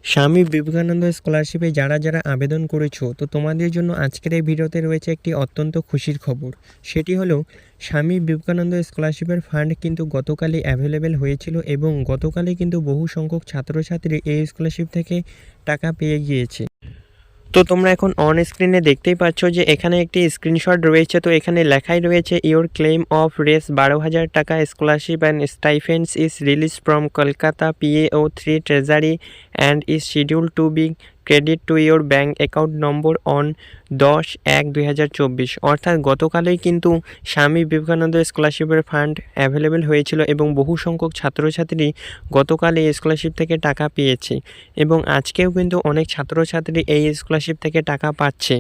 স্বামী বিবেকানন্দ স্কলারশিপে যারা আবেদন করেছো, তো তোমাদের জন্য আজকের এই ভিডিওতে রয়েছে একটি অত্যন্ত খুশির খবর। সেটি হলো স্বামী বিবেকানন্দ স্কলারশিপের ফান্ড কিন্তু গতকালই অ্যাভেলেবেল হয়েছিল এবং গতকালই কিন্তু বহু সংখ্যক ছাত্রছাত্রী এই স্কলারশিপ থেকে টাকা পেয়ে গিয়েছে। তো তোমরা এখন অন স্ক্রিনে দেখতেই পাচ্ছ যে এখানে একটি স্ক্রিনশট রয়েছে। তো এখানে লেখাই রয়েছে ইওর ক্লেম অফ রেস 12,000 টাকা scholarship and stipends is release from Kolkata PAO3 treasury and is schedule to be credit to your bank account number on 10/1/2024। অর্থাৎ গতকালই কিন্তু স্বামী বিবেকানন্দ স্কলারশিপের ফান্ড অ্যাভেলেবেল হয়েছিল এবং বহু সংখ্যক ছাত্রছাত্রী গতকাল এই স্কলারশিপ থেকে টাকা পেয়েছে এবং আজকেও কিন্তু অনেক ছাত্রছাত্রী এই স্কলারশিপ থেকে টাকা পাচ্ছে।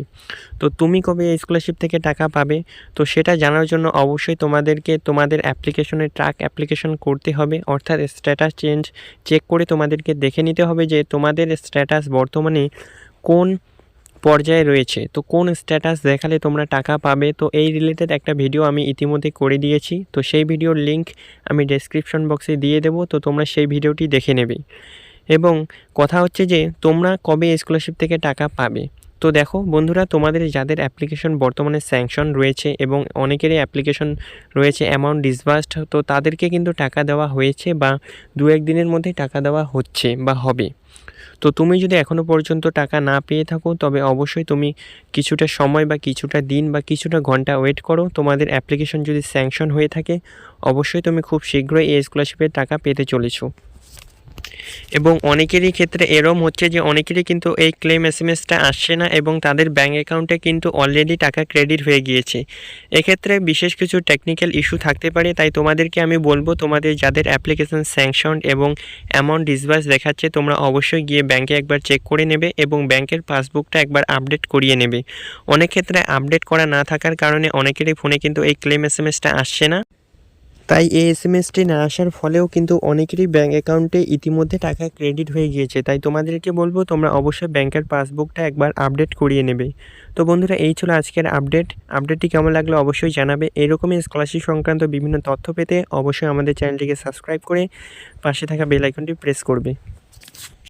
তো তুমি কবে এই স্কলারশিপ থেকে টাকা পাবে, তো সেটা জানার জন্য অবশ্যই তোমাদেরকে তোমাদের অ্যাপ্লিকেশনে ট্র্যাক অ্যাপ্লিকেশন করতে হবে, অর্থাৎ স্ট্যাটাস চেক করে তোমাদেরকে দেখে নিতে হবে যে তোমাদের স্ট্যাটাস বর্তমানে কোন পর্যায়ে রয়েছে। তো কোন স্ট্যাটাস দেখালে তোমরা টাকা পাবে, তো এই রিলেটেড একটা ভিডিও আমি ইতিমধ্যে করে দিয়েছি। তো সেই ভিডিওর লিঙ্ক আমি ডেসক্রিপশন বক্সে দিয়ে দেবো, তো তোমরা সেই ভিডিওটি দেখে নেবে। এবং কথা হচ্ছে যে তোমরা কবে স্কলারশিপ থেকে টাকা পাবে। তো দেখো বন্ধুরা, তোমাদের যাদের অ্যাপ্লিকেশন বর্তমানে স্যাংশন রয়েছে এবং অনেকেরই অ্যাপ্লিকেশন রয়েছে অ্যামাউন্ট ডিসবার্সড, তো তাদেরকে কিন্তু টাকা দেওয়া হয়েছে বা 2-1 দিনের মধ্যেই টাকা দেওয়া হচ্ছে বা হবে। তো তুমি যদি এখনও পর্যন্ত টাকা না পেয়ে থাকো, তবে অবশ্যই তুমি কিছুটা সময় বা কিছুটা দিন বা কিছুটা ঘন্টা ওয়েট করো। তোমাদের অ্যাপ্লিকেশন যদি স্যাংশন হয়ে থাকে, অবশ্যই তুমি খুব শীঘ্রই এই স্কলারশিপের টাকা পেতে চলেছো। এবং অনেকেরই ক্ষেত্রে এরম হচ্ছে যে অনেকেরই কিন্তু এই ক্লেম এসএমএসটা আসছে না এবং তাদের ব্যাঙ্ক অ্যাকাউন্টে কিন্তু অলরেডি টাকা ক্রেডিট হয়ে গিয়েছে। এক্ষেত্রে বিশেষ কিছু টেকনিক্যাল ইস্যু থাকতে পারে, তাই তোমাদেরকে আমি বলবো তোমাদের যাদের অ্যাপ্লিকেশন স্যাংশনড এবং অ্যামাউন্ট ডিসবার্স দেখাচ্ছে, তোমরা অবশ্যই গিয়ে ব্যাঙ্কে একবার চেক করে নেবে এবং ব্যাঙ্কের পাসবুকটা একবার আপডেট করিয়ে নেবে। অনেক ক্ষেত্রে আপডেট করা না থাকার কারণে অনেকেরই ফোনে কিন্তু এই ক্লেম এসএমএসটা আসছে না। তাই এই এসএমএসটি না আসার ফলেও কিন্তু অনেকেরই ব্যাঙ্ক অ্যাকাউন্টে ইতিমধ্যে টাকা ক্রেডিট হয়ে গিয়েছে। তাই তোমাদেরকে বলবো তোমরা অবশ্যই ব্যাংকের পাসবুকটা একবার আপডেট করিয়ে নেবে। তো বন্ধুরা, এই ছিল আজকের আপডেটটি কেমন লাগলো অবশ্যই জানাবে। এরকমই স্কলারশিপ সংক্রান্ত বিভিন্ন তথ্য পেতে অবশ্যই আমাদের চ্যানেলটিকে সাবস্ক্রাইব করে পাশে থাকা বেল আইকনটি প্রেস করবে।